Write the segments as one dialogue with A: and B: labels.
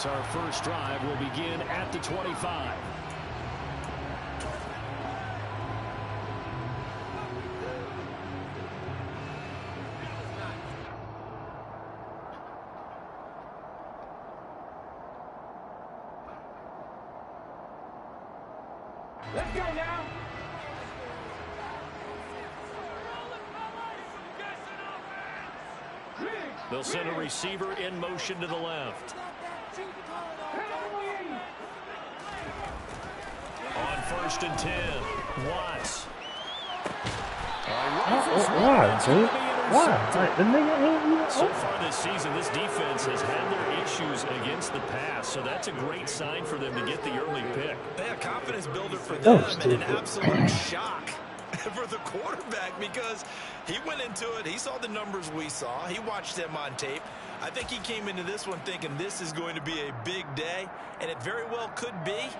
A: as our first drive will begin at the 25.
B: Let's go now.
A: They'll send a receiver in motion to the left. On 1st and 10, Watts. So far this season, this defense has had their issues against the pass, so that's a great sign for them to get the early pick.
C: Yeah, confidence builder for them and an absolute shock for the quarterback because he went into it. He saw the numbers we saw. He watched them on tape. I think he came into this one thinking this is going to be a big day, and it very well could be.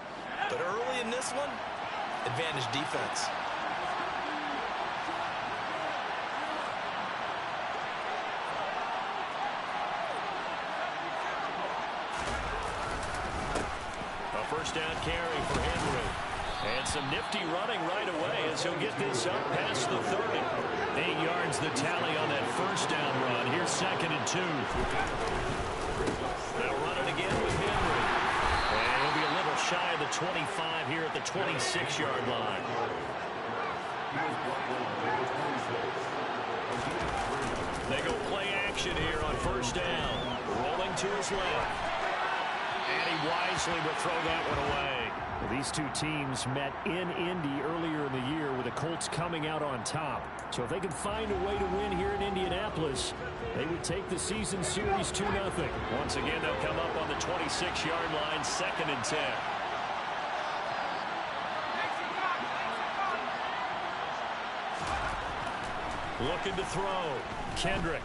C: But early in this one, advantage defense.
A: A first down carry for Henry. And some nifty running right away as he'll get this up past the 30. 8 yards the tally on that first down run. Here's 2nd and 2. They'll run it again with Henry. And he'll be a little shy of the 25 here at the 26-yard line. They go play action here on first down. Rolling to his left. And he wisely will throw that one away. Well, these two teams met in Indy earlier in the year with the Colts coming out on top. So if they can find a way to win here in Indianapolis, they would take the season series 2-0. Once again, they'll come up on the 26-yard line, 2nd and 10. Looking to throw. Kendrick.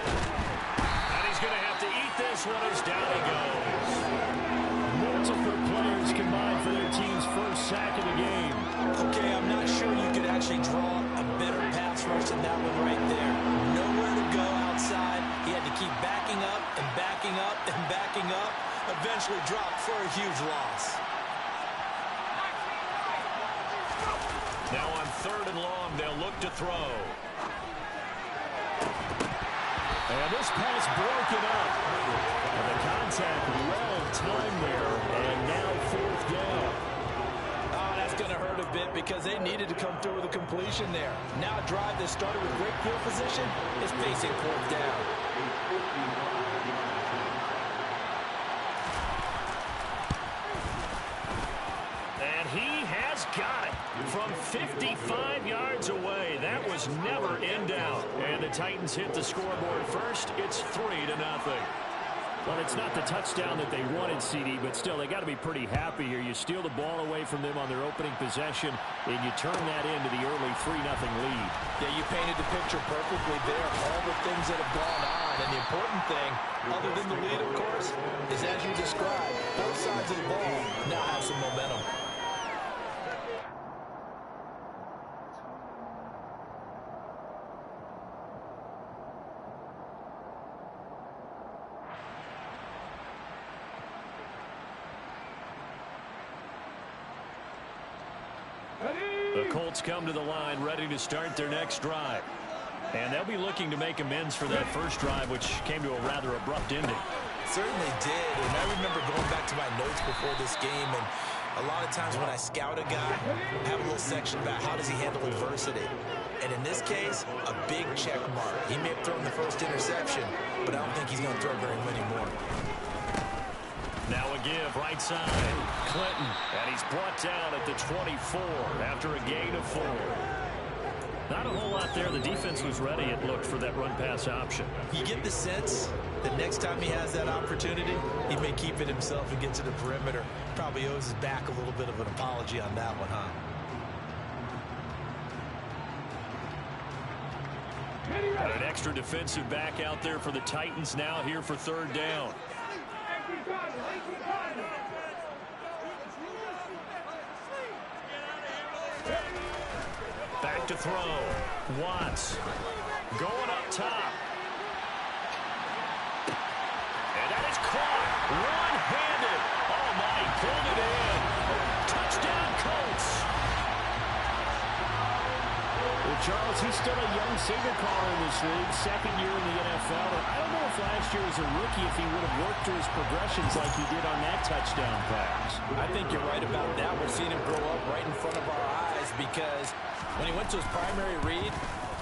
A: And he's going to have to eat this one as down he goes. Multiple players combined for their team's first sack of the game.
C: Okay, I'm not sure you could actually draw a better pass rush than that one right there. Nowhere to go outside. He had to keep backing up and backing up and backing up. Eventually dropped for a huge loss.
A: Now on 3rd and long, they'll look to throw. And this pass broken up. And the contact well timed there. And now 4th down.
C: Oh, that's going to hurt a bit because they needed to come through with a completion there. Now a drive that started with great field position is facing 4th down.
A: And he has got it from 55 yards away. That was never in doubt. And the Titans hit the scoreboard first. It's 3-0. Well, it's not the touchdown that they wanted, CD, but still, they got to be pretty happy here. You steal the ball away from them on their opening possession, and you turn that into the early 3-0 lead.
C: Yeah, you painted the picture perfectly there. All the things that have gone on, and the important thing, other than the lead, of course, is as you described, both sides of the ball now have some momentum.
A: The Colts come to the line ready to start their next drive. And they'll be looking to make amends for that first drive, which came to a rather abrupt ending.
C: Certainly did, and I remember going back to my notes before this game, and a lot of times when I scout a guy, I have a little section about how does he handle adversity. And in this case, a big check mark. He may have thrown the first interception, but I don't think he's going to throw very many more.
A: Now a give, right side, Clinton, and he's brought down at the 24 after a gain of 4. Not a whole lot there. The defense was ready, it looked, for that run-pass option.
C: You get the sense that next time he has that opportunity, he may keep it himself and get to the perimeter. Probably owes his back a little bit of an apology on that one, huh?
A: Got an extra defensive back out there for the Titans now here for 3rd down. Back to throw. Watts going up top. And that is caught. Charles, he's still a young signal caller in this league, second year in the NFL. And I don't know if last year as a rookie if he would have worked through his progressions like he did on that touchdown pass.
C: I think you're right about that. We're seeing him grow up right in front of our eyes because when he went to his primary read,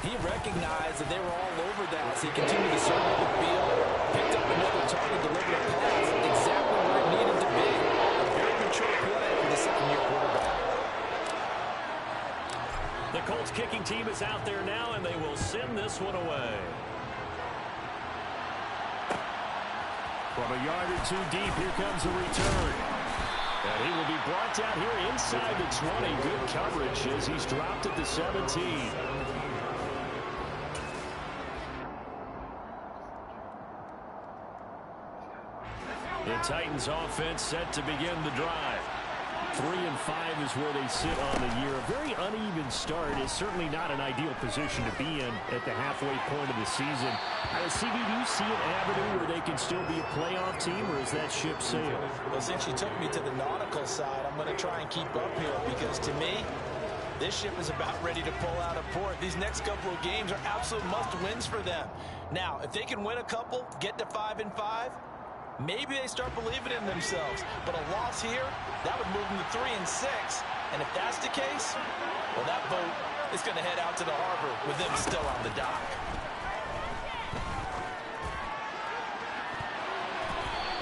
C: he recognized that they were all over that. So he continued to survey the field, picked up another target, delivered a pass exactly where it needed to be. A very mature play for the second-year quarterback.
A: The Colts kicking team is out there now, and they will send this one away. From a yard or two deep, here comes a return. And he will be brought down here inside the 20. Good coverage as he's dropped at the 17. The Titans offense set to begin the drive. 3-5 is where they sit on the year. A very uneven start is certainly not an ideal position to be in at the halfway point of the season. CB, do you see an avenue where they can still be a playoff team, or is that ship sailed?
C: Well, since you took me to the nautical side, I'm going to try and keep up here because to me, this ship is about ready to pull out of port. These next couple of games are absolute must-wins for them. Now, if they can win a couple, get to 5-5, maybe they start believing in themselves. But a loss here, that would move them to 3-6. And if that's the case, well, that boat is going to head out to the harbor with them still on the dock.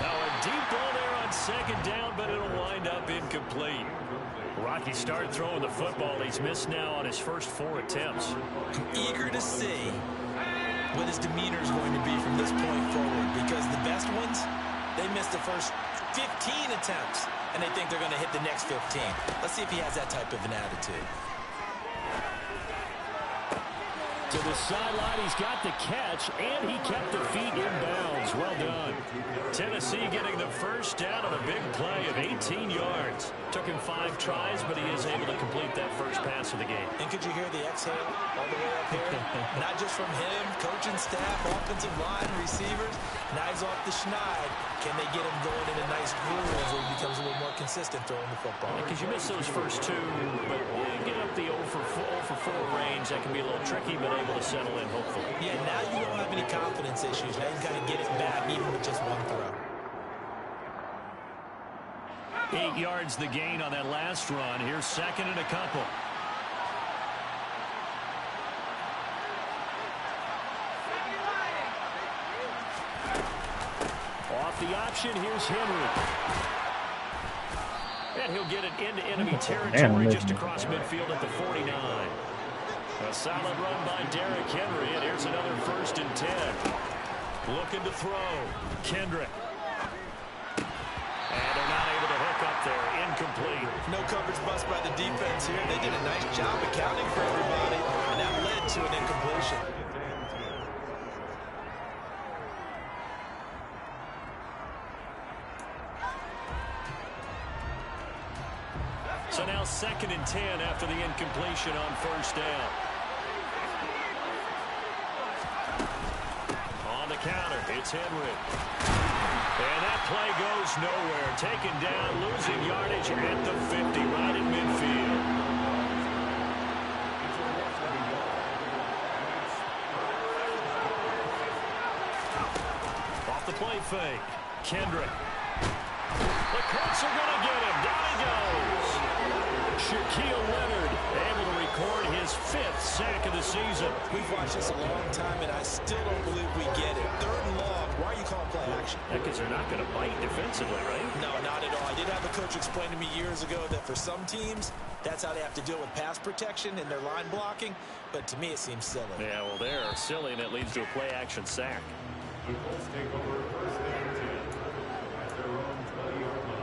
A: Now a deep ball there on second down, but it'll wind up incomplete. Rocky started throwing the football. He's missed now on his first 4 attempts.
C: I'm eager to see what his demeanor is going to be from this point forward, because the best ones, they missed the first 15 attempts, and they think they're going to hit the next 15. Let's see if he has that type of an attitude.
A: To the sideline, he's got the catch, and he kept the feet in bounds. Well done. Tennessee getting the first down on a big play of 18 yards. Took him 5 tries, but he is able to complete that first pass of the game.
C: And could you hear the exhale all the way up here? Not just from him, coaching staff, offensive line, receivers. Knives off the schneid. Can they get him going in a nice groove where he becomes a little more consistent throwing the football?
A: Because you miss those first 2, but get up the 0 for 4 range. That can be a little tricky, but able to settle in, hopefully.
C: Yeah, now you don't have any confidence issues. Now you can kind of get it back even with just 1 throw.
A: 8 yards the gain on that last run. Here's second and a couple. Off the option, here's Henry. And he'll get it into enemy territory just across midfield at the 49. A solid run by Derrick Henry, and here's another 1st and 10. Looking to throw. Kendrick. And they're not able to hook up there. Incomplete.
C: No coverage bust by the defense here. They did a nice job accounting for everybody, and that led to an incompletion.
A: So now 2nd and 10 after the incompletion on 1st down. On the counter, it's Henry. And that play goes nowhere. Taken down, losing yardage at the 50, right in midfield. Off the play fake. Kendrick. The Colts are going to get him. Down he goes. Shaquille Leonard able to record his 5th sack of the season.
C: We've watched this a long time, and I still don't believe we get it. 3rd and long. Why are you calling play action?
A: Because they're not going to bite defensively, right?
C: No, not at all. I did have a coach explain to me years ago that for some teams, that's how they have to deal with pass protection and their line blocking. But to me, it seems silly.
A: Yeah, well, they're silly, and it leads to a play-action sack.
B: The Colts take over 1st and 10 at their own 20-yard line.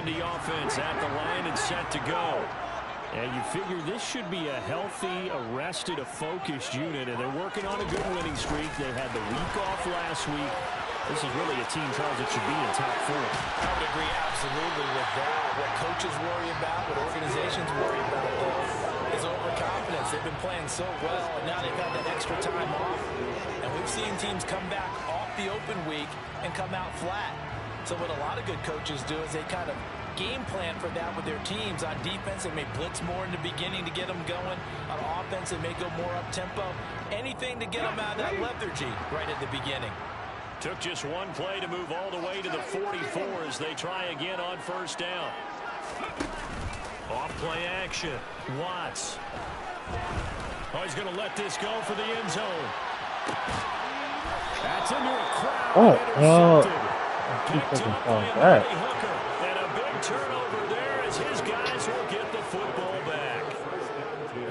A: The offense at the line and set to go. And you figure this should be a healthy, a focused unit, and they're working on a good winning streak. They had the week off last week. This is really a team, Charles, that should be in top 4.
C: I would agree absolutely with that. What coaches worry about, what organizations worry about, though, is overconfidence. They've been playing so well, and now they've had that extra time off. And we've seen teams come back off the open week and come out flat. So what a lot of good coaches do is they kind of game plan for that with their teams. On defense, they may blitz more in the beginning to get them going. On offense, they may go more up-tempo. Anything to get them out of that lethargy right at the beginning.
A: Took just one play to move all the way to the 44 as they try again on first down. Off play action. Watts. Oh, he's going to let this go for the end zone. That's into a crowd. Picked up by Amari Hooker. And a big turnover there as his guys will get the football back.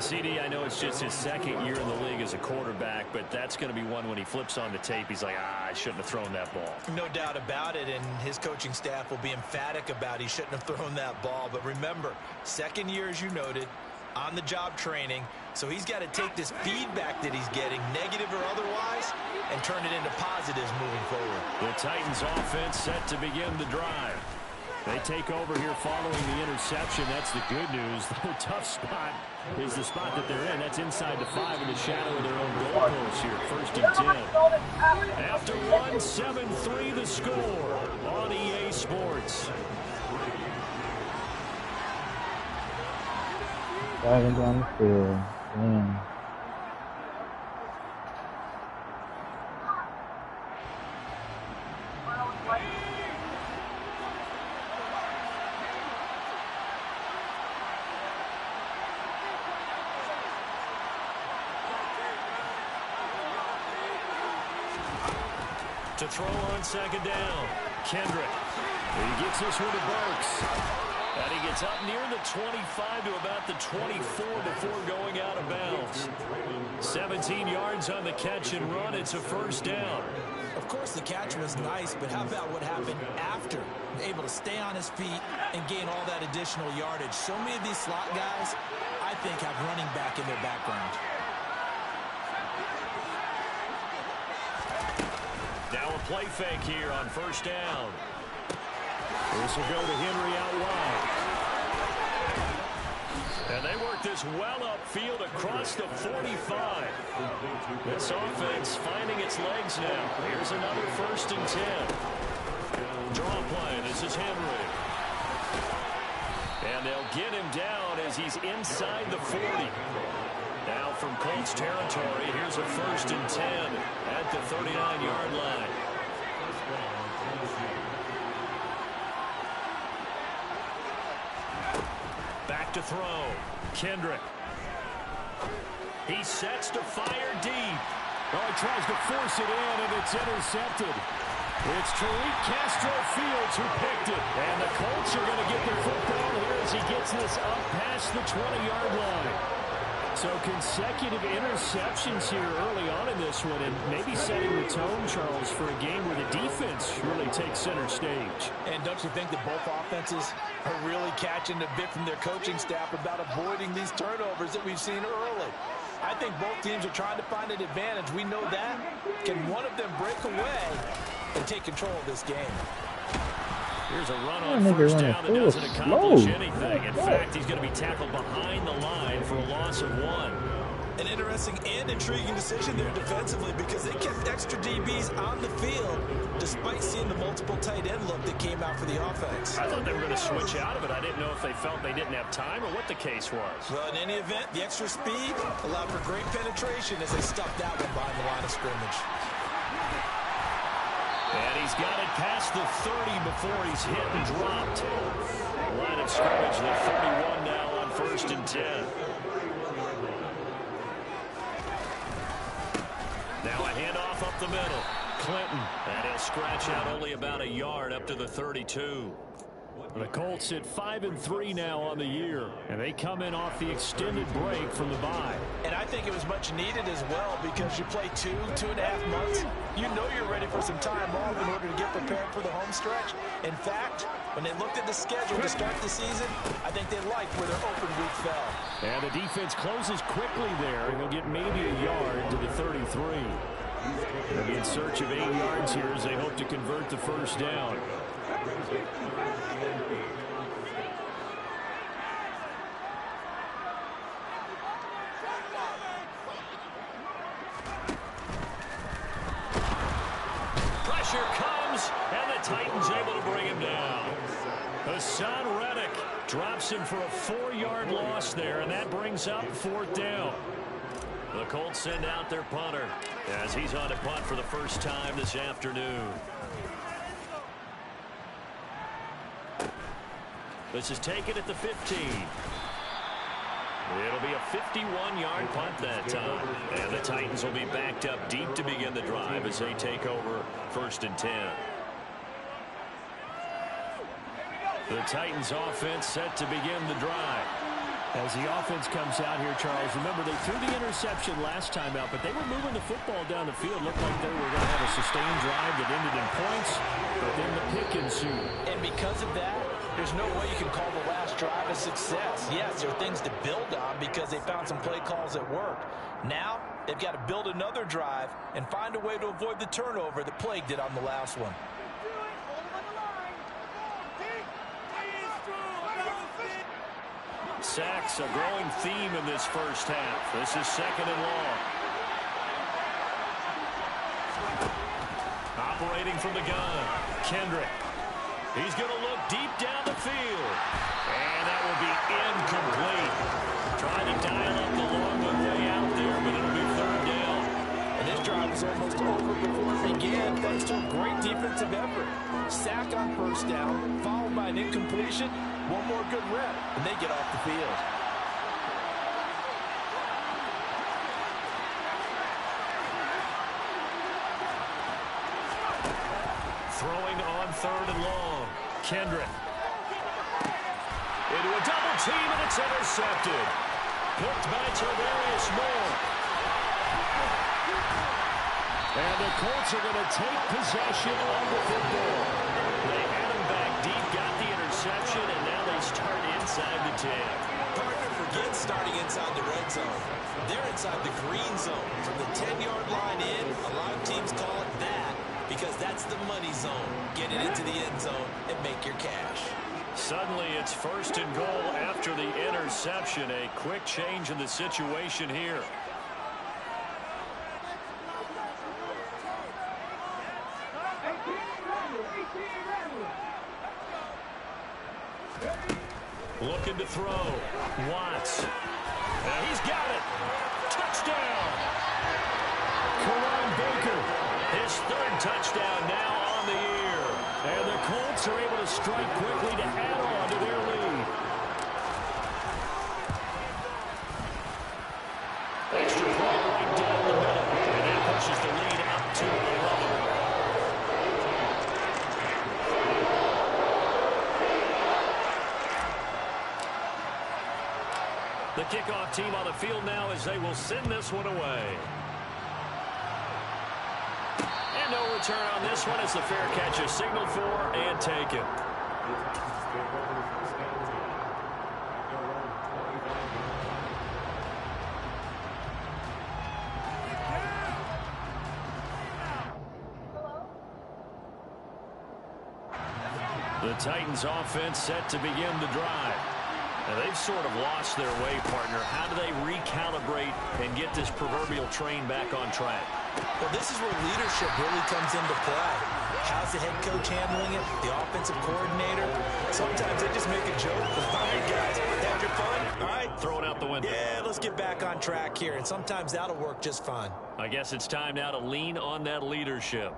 A: CD, I know it's just his second year in the league as a quarterback, but that's going to be one when he flips on the tape. He's like, I shouldn't have thrown that ball.
C: No doubt about it, and his coaching staff will be emphatic about he shouldn't have thrown that ball. But remember, second year, as you noted, on-the-job training, so he's got to take this feedback that he's getting, negative or otherwise, and turn it into positives moving forward.
A: The Titans offense set to begin the drive. They take over here following the interception. That's the good news. The tough spot is the spot that they're in. That's inside the 5 in the shadow of their own goalpost here. 1st and 10. After 1, 7-3 the score on EA Sports.
D: Driving down the field. Man.
A: To throw on second down. Kendrick. He gets this one to Burks. And he gets up near the 25 to about the 24 before going out of bounds. 17 yards on the catch and run. It's a first down.
C: Of course, the catch was nice, but how about what happened after? Able to stay on his feet and gain all that additional yardage. So many of these slot guys, I think, have running back in their background.
A: Now a play fake here on first down. This will go to Henry out wide. And they work this well upfield across the 45. This offense finding its legs now. Here's another 1st and 10. Draw play. This is Henry. And they'll get him down as he's inside the 40. Now from Colts territory, here's a 1st and 10 at the 39-yard line. Back to throw. Kendrick. He sets to fire deep. Oh, he tries to force it in, and it's intercepted. It's Tariq Castro-Fields who picked it. And the Colts are going to get their football here as he gets this up past the 20-yard line. So consecutive interceptions here early on in this one, and maybe setting the tone, Charles, for a game where the defense really takes center stage.
C: And don't you think that both offenses are really catching a bit from their coaching staff about avoiding these turnovers that we've seen early? I think both teams are trying to find an advantage. We know that. Can one of them break away and take control of this game?
A: Here's a run on first down that doesn't accomplish anything. In fact, he's going to be tackled behind the line for a loss of 1.
C: An interesting and intriguing decision there defensively because they kept extra DBs on the field despite seeing the multiple tight end look that came out for the offense.
A: I thought they were going to switch out of it. I didn't know if they felt they didn't have time or what the case was.
C: Well, in any event, the extra speed allowed for great penetration as they stuffed that one behind the line of scrimmage.
A: And he's got it past the 30 before he's hit and dropped. Line of scrimmage, the 31 now on 1st and 10. Now a handoff up the middle. Clinton, and he'll scratch out only about a yard up to the 32. The Colts sit 5-3 now on the year, and they come in off the extended break from the bye.
C: And I think it was much needed as well because you play 2.5 months. You know you're ready for some time off in order to get prepared for the home stretch. In fact, when they looked at the schedule to start the season, I think they liked where their open week fell.
A: And the defense closes quickly there, and they'll get maybe a yard to the 33. They'll be in search of 8 yards here as they hope to convert the first down. Pressure comes, and the Titans able to bring him down. Hassan Reddick drops him for a 4-yard loss there, and that brings up 4th down. The Colts send out their punter as he's on to punt for the first time this afternoon. This is taken at the 15. It'll be a 51-yard punt that time. And the Titans will be backed up deep to begin the drive as they take over 1st and 10. The Titans offense set to begin the drive. As the offense comes out here, Charles, remember they threw the interception last time out, but they were moving the football down the field. Looked like they were going to have a sustained drive that ended in points, but then the pick ensued.
C: And because of that, there's no way you can call the last drive a success. Yes, there are things to build on because they found some play calls that worked. Now, they've got to build another drive and find a way to avoid the turnover that plagued it on the last one.
A: Sacks, a growing theme in this first half. This is 2nd and long. Operating from the gun, Kendrick. He's going to look deep down the field. And that will be incomplete. Trying to dial up the long way out there, but it'll be 3rd down.
C: And this drive was almost over before it began thanks to a great defensive effort. Sack on 1st down, followed by an incompletion. One more good rep, and they get off the field.
A: Throwing on 3rd and long. Kendrick. Into a double team, and it's intercepted. Picked by Tavarius Moore. And the Colts are going to take possession of the football. They had him back deep, got the interception, and now they start inside the 10.
C: Partner, forget starting inside the red zone. They're inside the green zone. From the 10-yard line in, a lot of teams call it that because that's the money zone. Get it into the end zone and make your cash.
A: Suddenly, it's 1st and goal after the interception. A quick change in the situation here. Looking to throw. Watts. And he's got it. Touchdown. Karan Baker. His 3rd touchdown now on the year. And the Colts are able to strike quickly to add on to their lead. Extra point right down the middle. And that pushes the lead up to 11. The kickoff team on the field now as they will send this one away. And no return on this one as the fair catch is signaled for and taken. The Titans offense set to begin the drive. Now, they've sort of lost their way, partner. How do they recalibrate and get this proverbial train back on track?
C: Well, this is where leadership really comes into play. How's the head coach handling it? The offensive coordinator? Sometimes they just make a joke. All right, guys, have your fun? All right.
A: Throw it out the window.
C: Yeah, let's get back on track here, and sometimes that'll work just fine.
A: I guess it's time now to lean on that leadership.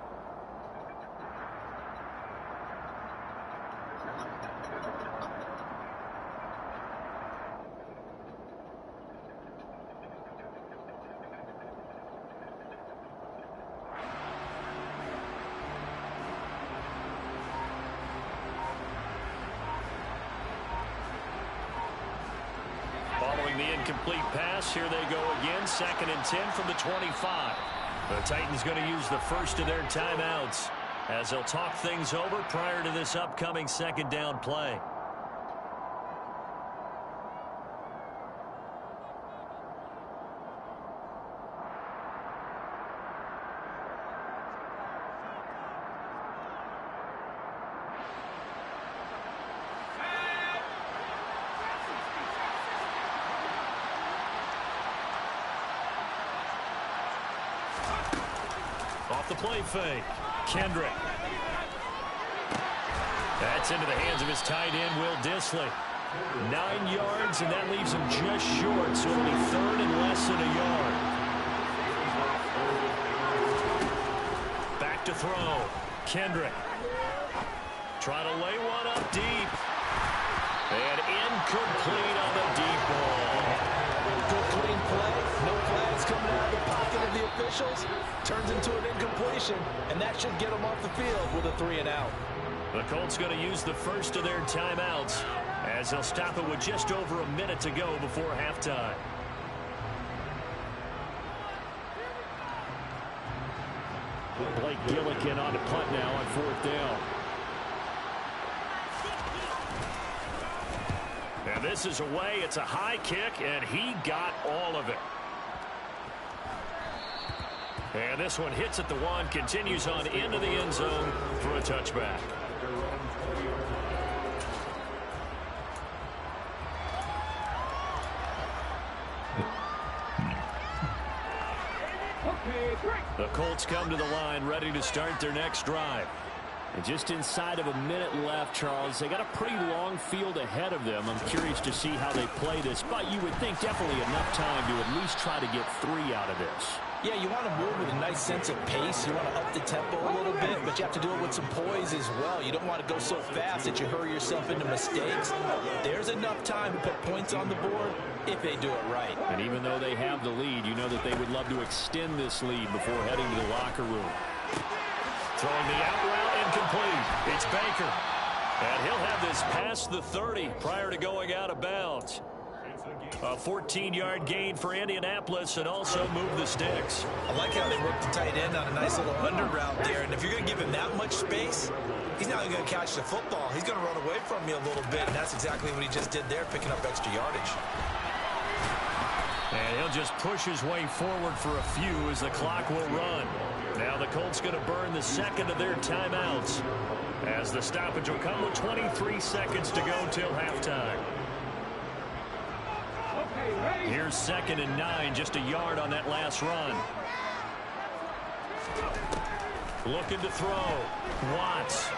A: Following the incomplete pass, here they go again, 2nd and 10 from the 25. The Titans going to use the first of their timeouts as they'll talk things over prior to this upcoming 2nd down play. Off the play fake. Kendrick. That's into the hands of his tight end, Will Dissly. 9 yards, and that leaves him just short, so it'll be third and less than a yard. Back to throw. Kendrick. Trying to lay one up deep. And incomplete on the deep ball.
C: Good clean play. No flags coming out of the pocket of the officials. Turns into an incompletion, and that should get them off the field with a 3 and out.
A: The Colts going to use the first of their timeouts as they'll stop it with just over a minute to go before halftime. Blake Gillikin on the punt now on 4th down. And this is away. It's a high kick, and he got all of it. And this one hits at the 1, continues on into the end zone for a touchback. The Colts come to the line ready to start their next drive. And just inside of a minute left, Charles. They got a pretty long field ahead of them. I'm curious to see how they play this, but you would think definitely enough time to at least try to get 3 out of this.
C: Yeah, you want to move with a nice sense of pace. You want to up the tempo a little bit, but you have to do it with some poise as well. You don't want to go so fast that you hurry yourself into mistakes. There's enough time to put points on the board if they do it right.
A: And even though they have the lead, you know that they would love to extend this lead before heading to the locker room. Throwing the out route, incomplete. It's Baker. And he'll have this past the 30 prior to going out of bounds. A 14-yard gain for Indianapolis and also move the sticks.
C: I like how they work the tight end on a nice little under route there. And if you're going to give him that much space, he's not even going to catch the football. He's going to run away from you a little bit, and that's exactly what he just did there, picking up extra yardage.
A: And he'll just push his way forward for a few as the clock will run. Now the Colts going to burn the second of their timeouts as the stoppage will come with 23 seconds to go till halftime. Here's 2nd and 9, just a yard on that last run. Looking to throw. Watts.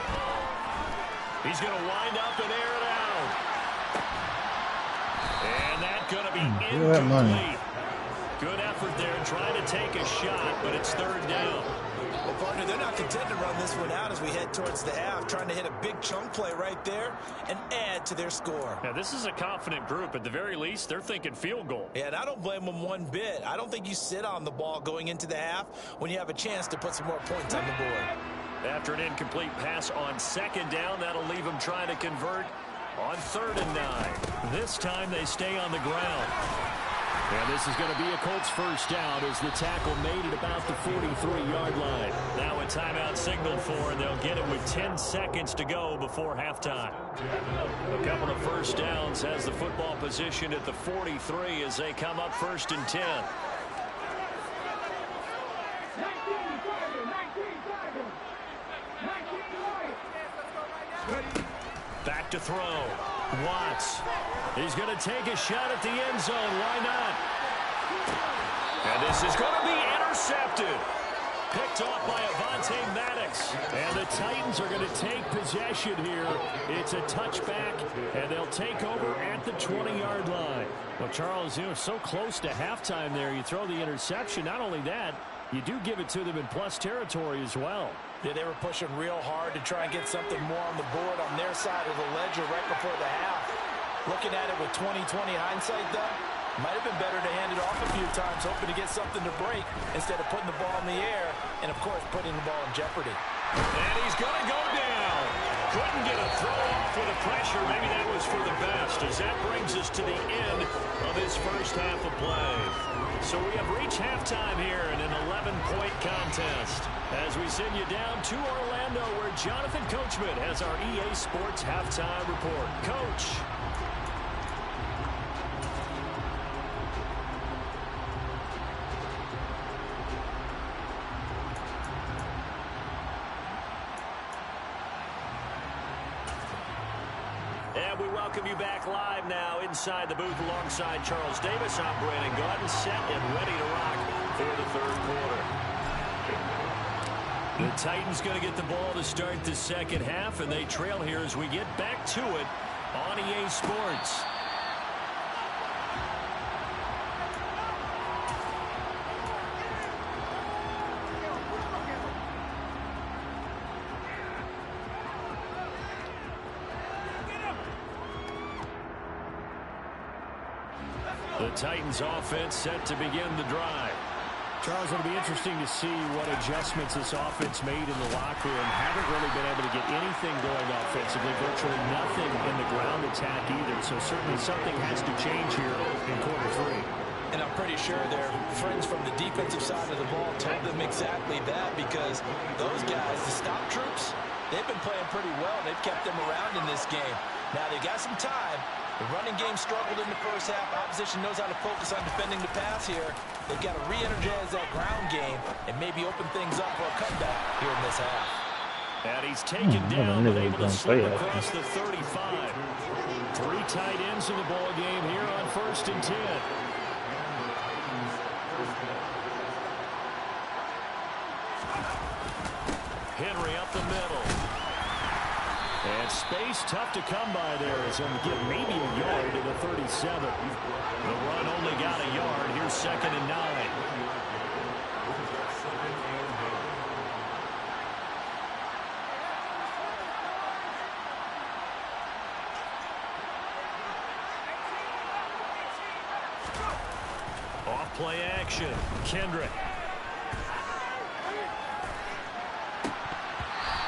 A: He's going to wind up and air it out. And that's going to be incomplete. Good effort there trying to take a shot, but it's 3rd down.
C: Well, partner, they're not content to run this one out as we head towards the half, trying to hit a big chunk play right there and add to their score.
A: Now, this is a confident group. At the very least, they're thinking field goal.
C: Yeah, and I don't blame them one bit. I don't think you sit on the ball going into the half when you have a chance to put some more points on the board.
A: After an incomplete pass on 2nd down, that'll leave them trying to convert on 3rd and 9. This time they stay on the ground. And this is going to be a Colts first down as the tackle made at about the 43-yard line. Now a timeout signaled for, and they'll get it with 10 seconds to go before halftime. A couple of first downs has the football position at the 43 as they come up 1st and 10. Back to throw. Watts. He's going to take a shot at the end zone. Why not? And this is going to be intercepted. Picked off by Avonte Maddox. And the Titans are going to take possession here. It's a touchback, and they'll take over at the 20-yard line. Well, Charles, so close to halftime there. You throw the interception. Not only that, you do give it to them in plus territory as well.
C: Yeah, they were pushing real hard to try and get something more on the board on their side of the ledger right before the half. Looking at it with 20/20 hindsight, though, might have been better to hand it off a few times, hoping to get something to break instead of putting the ball in the air and, of course, putting the ball in jeopardy.
A: And he's going to go down. Couldn't get a throw off with the pressure. Maybe that was for the best, as that brings us to the end of this first half of play. So we have reached halftime here in an 11-point contest as we send you down to Orlando, where Jonathan Coachman has our EA Sports Halftime Report. Coach. And we welcome you back live now inside the booth alongside Charles Davis. I'm Brandon Gaudin, set and ready to rock for the third quarter. The Titans going to get the ball to start the second half, and they trail here as we get back to it on EA Sports. The Titans offense set to begin the drive. Charles, it'll be interesting to see what adjustments this offense made in the locker room. Haven't really been able to get anything going offensively, virtually nothing in the ground attack either. So certainly something has to change here in quarter three.
C: And I'm pretty sure their friends from the defensive side of the ball told them exactly that, because those guys, the stop troops, they've been playing pretty well. They've kept them around in this game. Now they got some time. The running game struggled in the first half. Opposition knows how to focus on defending the pass here. They've got to re-energize that ground game and maybe open things up for a comeback here in this half.
A: And he's taken down, but able to slip across the 35. 3 tight ends in the ball game here on 1st and 10. Henry up the middle. And space tough to come by there as he'll get maybe a yard to the 37. The run only got a yard. Here's 2nd and 9. Off play action. Kendrick.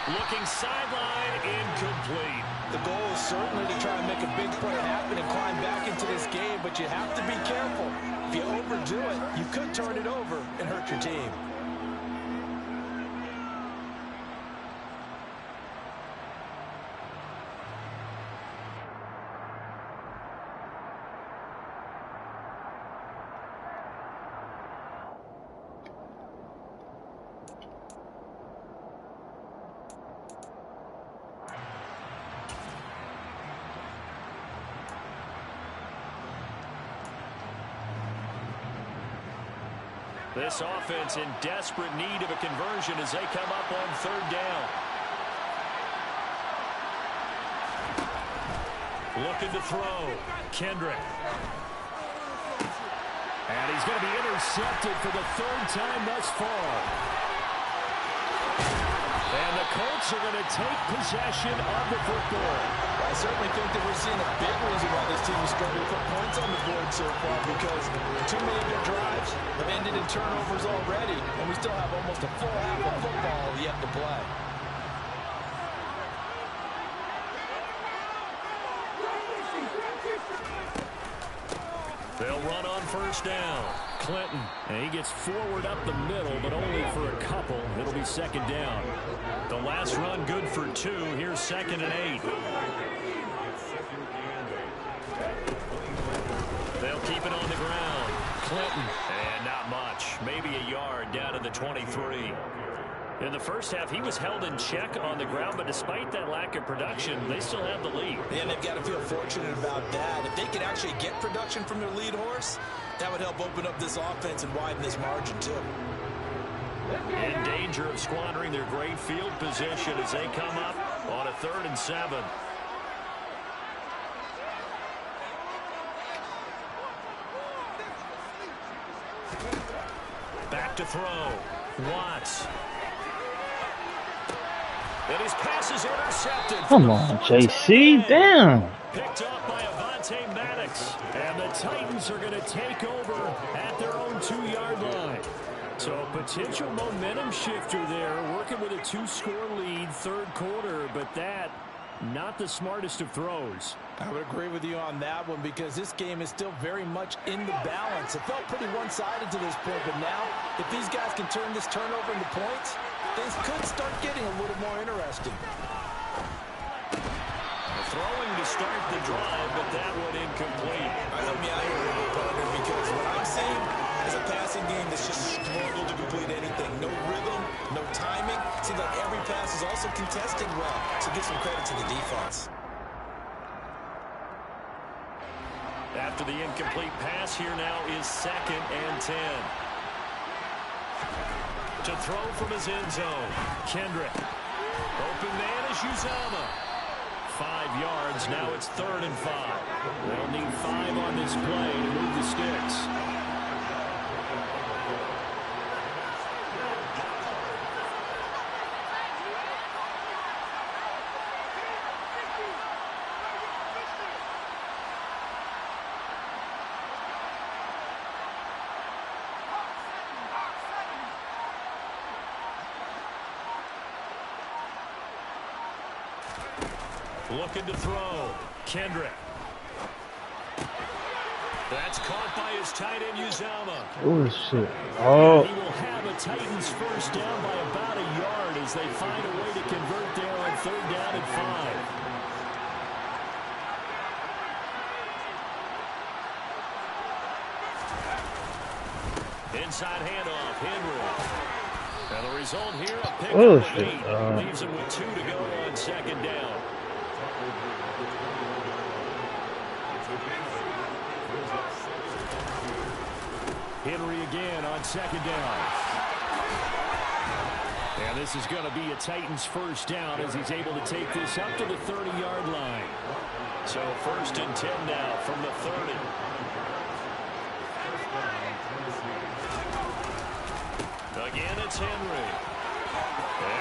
A: Looking sideline, incomplete.
C: The goal is certainly to try and make a big play happen and climb back into this game, but you have to be careful. If you overdo it, you could turn it over and hurt your team.
A: This offense in desperate need of a conversion as they come up on 3rd down. Looking to throw. Kendrick. And he's going to be intercepted for the 3rd time thus far. And the Colts are going to take possession of the football.
C: I certainly think that we're seeing a big reason why this team is struggling to put points on the board so far, because too many of their drives have ended in turnovers already, and we still have almost a full half of football yet to play.
A: They'll run on 1st down. Clinton, and he gets forward up the middle, but only for a couple. It'll be 2nd down. The last run good for 2. Here's 2nd and 8. They'll keep it on the ground. Clinton, and not much. Maybe a yard down to the 23. In the first half, he was held in check on the ground, but despite that lack of production, they still have the lead.
C: And they've got to feel fortunate about that. If they could actually get production from their lead horse, that would help open up this offense and widen this margin, too.
A: In danger of squandering their great field position as they come up on a 3rd and 7. Back to throw. Watts. And his pass is intercepted.
D: Come on, JC, damn.
A: Picked up by Avonte Maddox. And the Titans are going to take over at their own 2-yard line. So a potential momentum shifter there, working with a 2-score lead, 3rd quarter, but that not the smartest of throws.
C: I would agree with you on that one, because this game is still very much in the balance. It felt pretty one-sided to this point, but now if these guys can turn this turnover into points, things could start getting a little more interesting.
A: Throwing to start the drive, but that one incomplete.
C: Help me out here, partner, because what I'm seeing is a passing game that's just struggled to complete anything. No rhythm, no timing. Seems like every pass is also contested well, so give some credit to the defense.
A: After the incomplete pass, here now is 2nd and 10. To throw from his end zone. Kendrick. Open man is Uzomah. 5 yards. Now it's 3rd and 5. They'll need 5 on this play to move the sticks. Looking to throw. Kendrick. That's caught by his tight end, Uzomah.
D: Oh, shit. Oh.
A: He will have a Titans first down by about a yard as they find a way to convert there on 3rd down and 5. Inside handoff, Henry. And the result here, a pick
D: Oh,
A: of
D: shit.
A: 8. Leaves him with 2 to go on 2nd down. Henry again on 2nd down. And this is going to be a Titans first down as he's able to take this up to the 30-yard line. So 1st and 10 now from the 30. Again, it's Henry.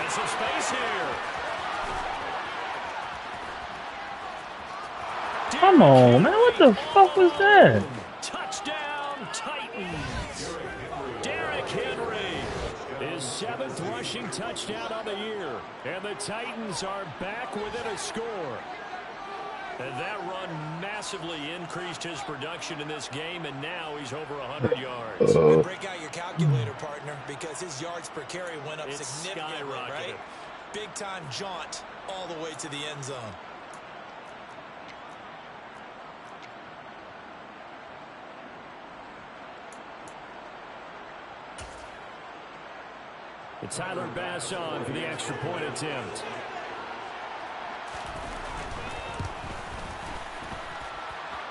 A: And some space here.
D: Come on, man. What the fuck was that?
A: Touchdown, Titans. Derrick Henry, his 7th rushing touchdown of the year. And the Titans are back within a score. And that run massively increased his production in this game, and now he's over 100 yards.
C: Break out your calculator, partner, because his yards per carry went up significantly, right? Big-time jaunt all the way to the end zone.
A: It's Tyler Bass on for the extra point attempt.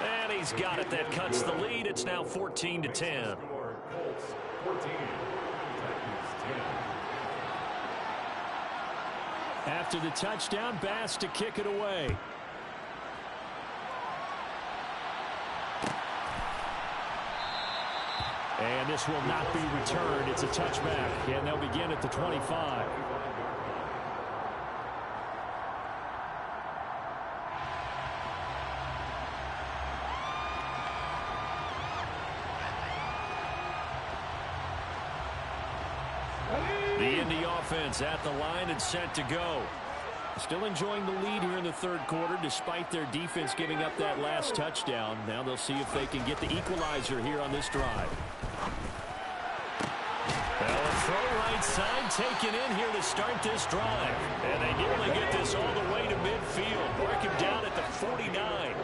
A: And he's got it. That cuts the lead. It's now 14-10. After the touchdown, Bass to kick it away. And this will not be returned. It's a touchback. And they'll begin at the 25. The Indy offense at the line and set to go. Still enjoying the lead here in the 3rd quarter despite their defense giving up that last touchdown. Now they'll see if they can get the equalizer here on this drive. Well, a throw right side taken in here to start this drive. And they nearly get this all the way to midfield. Mark him down at the 49.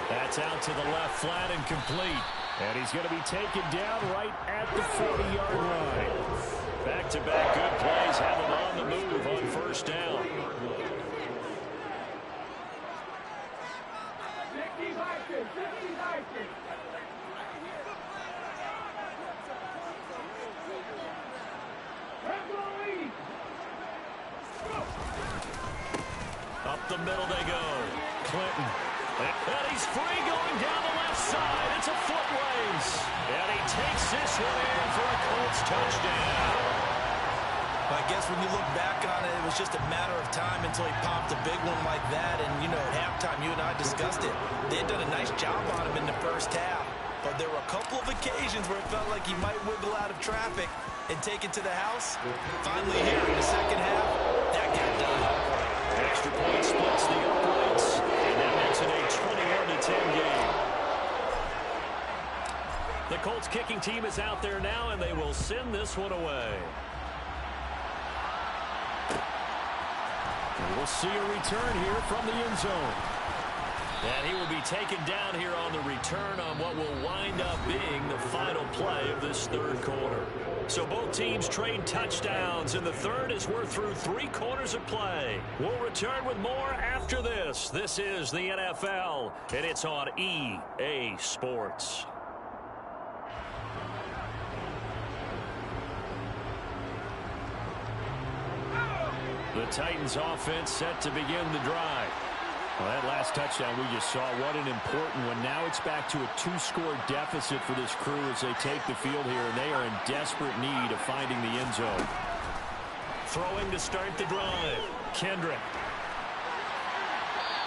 A: That's out to the left flat and complete. And he's going to be taken down right at the 40-yard line. Back-to-back good plays have him on the move on 1st down. Up the middle they go. Clinton. And he's free going down the left side. It's a foot race. And he takes this one in for a Colts touchdown.
C: I guess when you look back on it, it was just a matter of time until he popped a big one like that. And, you know, at halftime, you and I discussed it. They had done a nice job on him in the 1st half. But there were a couple of occasions where it felt like he might wiggle out of traffic and take it to the house. Finally here in the 2nd half, that got done.
A: Extra point splits the uprights. And that makes it a 21-10 game. The Colts kicking team is out there now, and they will send this one away. We'll see a return here from the end zone. And he will be taken down here on the return on what will wind up being the final play of this 3rd quarter. So both teams trade touchdowns in the 3rd as we're through 3 quarters of play. We'll return with more after this. This is the NFL, and it's on EA Sports. The Titans offense set to begin the drive. Well, that last touchdown we just saw, what an important one. Now it's back to a 2-score deficit for this crew as they take the field here, and they are in desperate need of finding the end zone. Throwing to start the drive, Kendrick.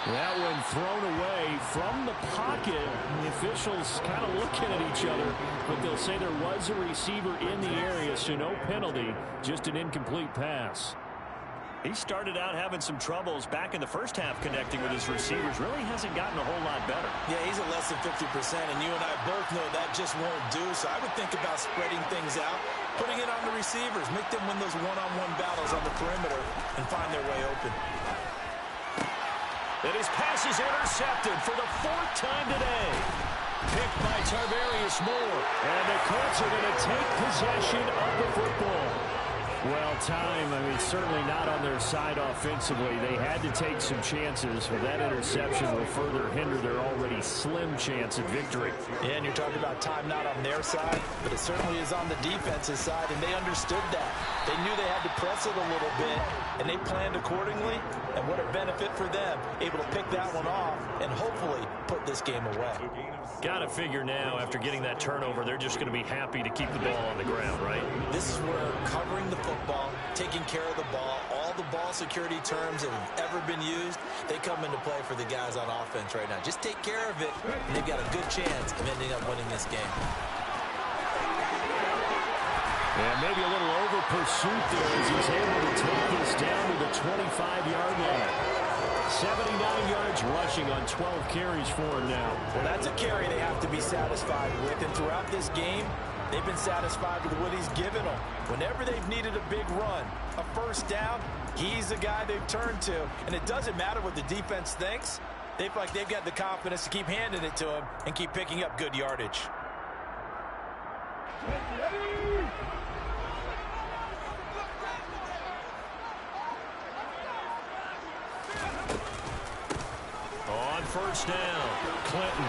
A: That one thrown away from the pocket. The officials kind of looking at each other, but they'll say there was a receiver in the area, so no penalty, just an incomplete pass. He started out having some troubles back in the first half connecting with his receivers. Really hasn't gotten a whole lot better.
C: Yeah, he's at less than 50%, and you and I both know that just won't do. So I would think about spreading things out, putting it on the receivers, make them win those one-on-one battles on the perimeter, and find their way open.
A: And his pass is intercepted for the 4th time today. Picked by Tarvarius Moore. And the Colts are going to take possession of the football. Well, time, certainly not on their side offensively. They had to take some chances, but that interception will further hinder their already slim chance at victory.
C: Yeah, and you're talking about time not on their side, but it certainly is on the defense's side, and they understood that. They knew they had to press it a little bit, and they planned accordingly, and what a benefit for them, able to pick that one off and hopefully put this game away.
A: Got to figure now, after getting that turnover, they're just going to be happy to keep the ball on the ground, right?
C: This is where covering the football, taking care of the ball, all the ball security terms that have ever been used, they come into play for the guys on offense right now. Just take care of it, and they've got a good chance of ending up winning this game.
A: And maybe a little over pursuit there as he's able to take this down to the 25-yard line. 79 yards rushing on 12 carries for him now.
C: Well, that's a carry they have to be satisfied with, and throughout this game, they've been satisfied with what he's given them. Whenever they've needed a big run, a first down, he's the guy they've turned to. And it doesn't matter what the defense thinks. They feel like they've got the confidence to keep handing it to him and keep picking up good yardage.
A: On first down, Clinton.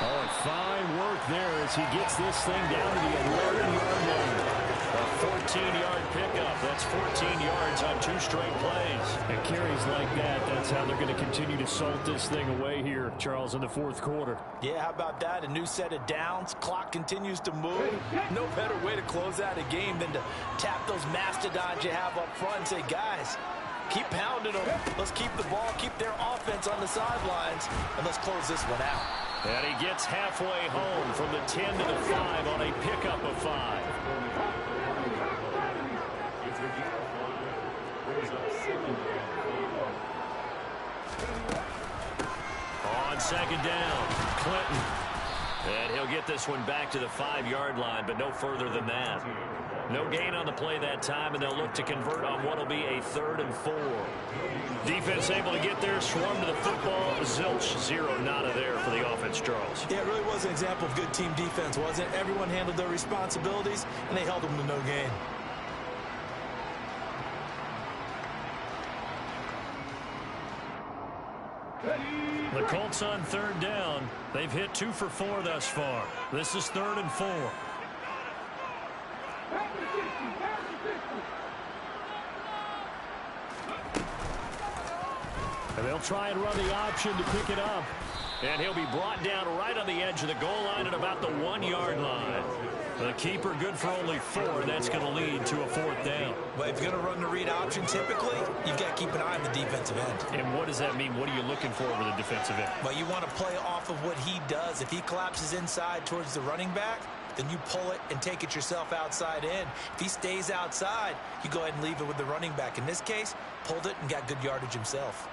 A: Oh, fine work there as he gets this thing down to the 11-yard line. A 14-yard pickup. That's 14 yards on 2 straight plays. And carries like that, that's how they're going to continue to salt this thing away here, Charles, in the 4th quarter.
C: Yeah, how about that? A new set of downs. Clock continues to move. No better way to close out a game than to tap those mastodons you have up front and say, guys, keep pounding them. Let's keep the ball, keep their offense on the sidelines, and let's close this one out.
A: And he gets halfway home from the 10 to the 5 on a pickup of 5. On second down, Clinton. And he'll get this one back to the 5-yard line, but no further than that. No gain on the play that time, and they'll look to convert on what will be a 3rd and 4. Defense able to get there, swarm to the football. Zilch, 0 nada there for the offense, Charles.
C: Yeah, it really was an example of good team defense, wasn't it? Everyone handled their responsibilities, and they held them to no gain.
A: The Colts on 3rd down. They've hit 2 for 4 thus far. This is 3rd and 4. And they'll try and run the option to pick it up. And he'll be brought down right on the edge of the goal line at about the 1-yard line. The keeper good for only 4, and that's going to lead to a 4th down.
C: But if you're going to run the read option, typically, you've got to keep an eye on the defensive end.
A: And what does that mean? What are you looking for with the defensive end?
C: Well, you want to play off of what he does. If he collapses inside towards the running back, then you pull it and take it yourself outside in. If he stays outside, you go ahead and leave it with the running back. In this case, pulled it and got good yardage himself.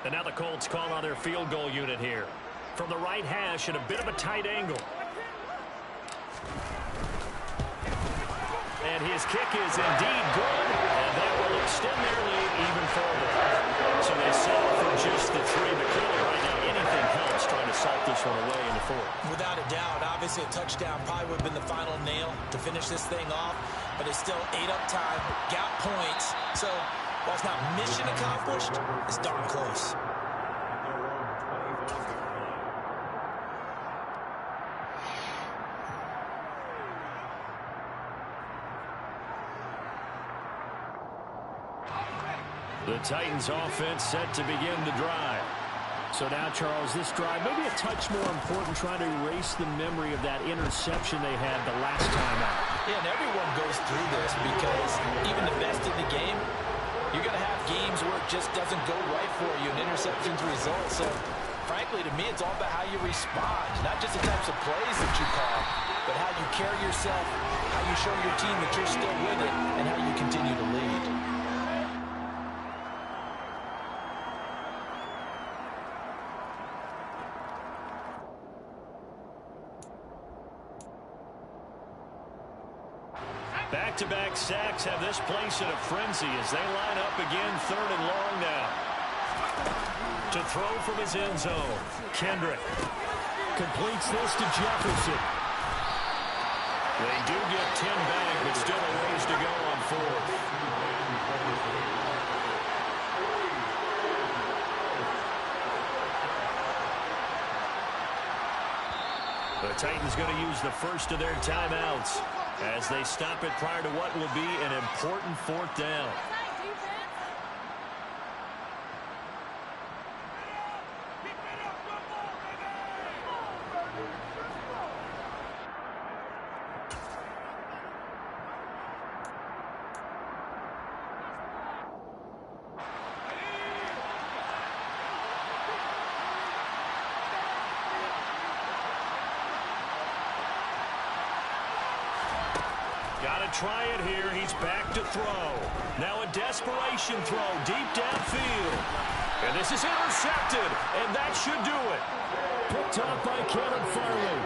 A: And now the Colts call on their field goal unit here. From the right hash at a bit of a tight angle. And his kick is indeed good. And that will extend their lead even further. So they settle for just the 3. But clearly right now anything helps trying to salt this one away in the 4th.
C: Without a doubt, obviously a touchdown probably would have been the final nail to finish this thing off. But it's still 8 up time, got points. So while it's not mission accomplished, it's darn close.
A: The Titans offense set to begin the drive. So now, Charles, this drive maybe a touch more important, trying to erase the memory of that interception they had the last time out.
C: Yeah, and everyone goes through this because even the best in the game, you're going to have games where it just doesn't go right for you, and interceptions result. So, frankly, to me, it's all about how you respond, not just the types of plays that you call, but how you carry yourself, how you show your team that you're still with it, and how you continue to lead.
A: Back-to-back sacks have this place in a frenzy as they line up again, 3rd and long now. To throw from his end zone, Kendrick completes this to Jefferson. They do get 10 back, but still a ways to go on 4th. The Titans going to use the first of their timeouts as they stop it prior to what will be an important 4th down. Try it here. He's back to throw. Now a desperation throw deep downfield. And this is intercepted. And that should do it. Picked up by Kevin Farley.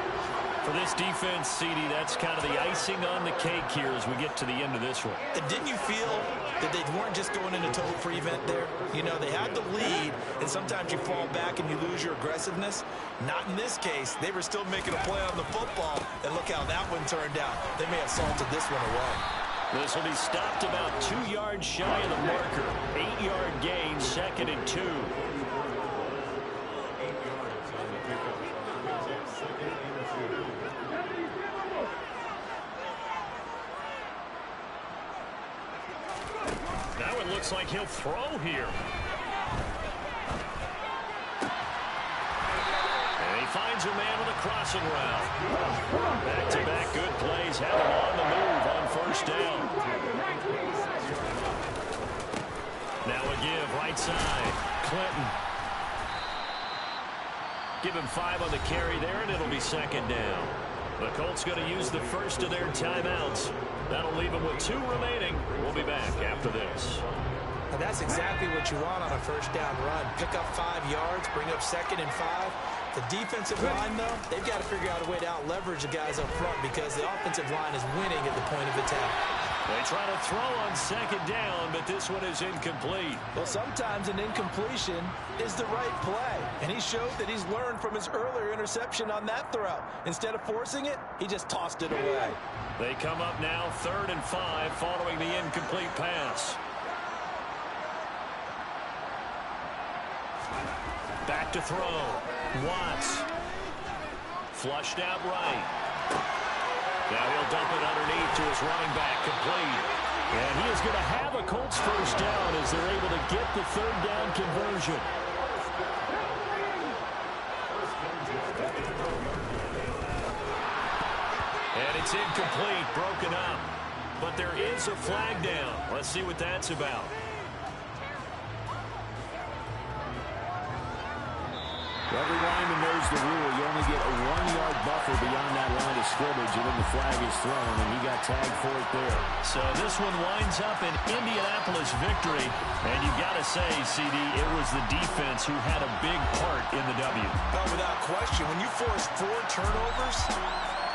A: For this defense, CD, that's kind of the icing on the cake here as we get to the end of this one.
C: And didn't you feel that they weren't just going into total prevent there? You know, they had the lead, and sometimes you fall back and you lose your aggressiveness. Not in this case. They were still making a play on the football, and look how that one turned out. They may have salted this one away.
A: This will be stopped about 2 yards shy of the marker. 8-yard gain, 2nd and 2. Looks like he'll throw here. And he finds a man with a crossing route. Back-to-back good plays have him on the move on 1st down. Now a give right side. Clinton. Give him 5 on the carry there, and it'll be 2nd down. The Colts going to use the first of their timeouts. That'll leave them with 2 remaining. We'll be back after this.
C: And that's exactly what you want on a 1st down run. Pick up 5 yards, bring up 2nd and 5. The defensive line, though, they've got to figure out a way to out-leverage the guys up front because the offensive line is winning at the point of attack.
A: They try to throw on 2nd down, but this one is incomplete.
C: Well, sometimes an incompletion is the right play. And he showed that he's learned from his earlier interception on that throw. Instead of forcing it, he just tossed it away.
A: They come up now 3rd and 5 following the incomplete pass. Back to throw. Watts. Flushed out right. Now he'll dump it underneath to his running back, complete. And he is going to have a Colts 1st down as they're able to get the 3rd down conversion. And it's incomplete, broken up. But there is a flag down. Let's see what that's about.
E: Every lineman knows the rule. You only get a 1-yard buffer beyond that line of scrimmage, and then the flag is thrown, and he got tagged for it there.
A: So this one winds up an Indianapolis victory, and you've got to say, CD, it was the defense who had a big part in the W.
C: Oh, without question. When you force 4 turnovers,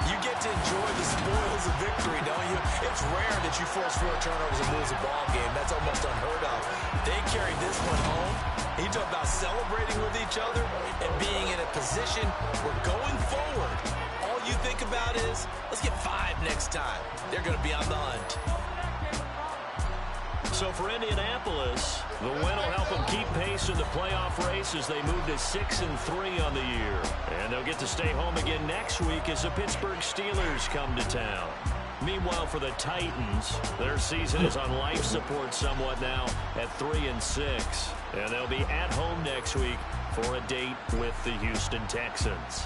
C: you get to enjoy the spoils of victory, don't you? It's rare that you force 4 turnovers and lose a ball game. That's almost unheard of. They carried this one home. You talk about celebrating with each other and being in a position where going forward, all you think about is, let's get 5 next time. They're going to be on the hunt.
A: So for Indianapolis, the win will help them keep pace in the playoff race as they move to 6-3 on the year. And they'll get to stay home again next week as the Pittsburgh Steelers come to town. Meanwhile, for the Titans, their season is on life support somewhat now at 3-6. And they'll be at home next week for a date with the Houston Texans.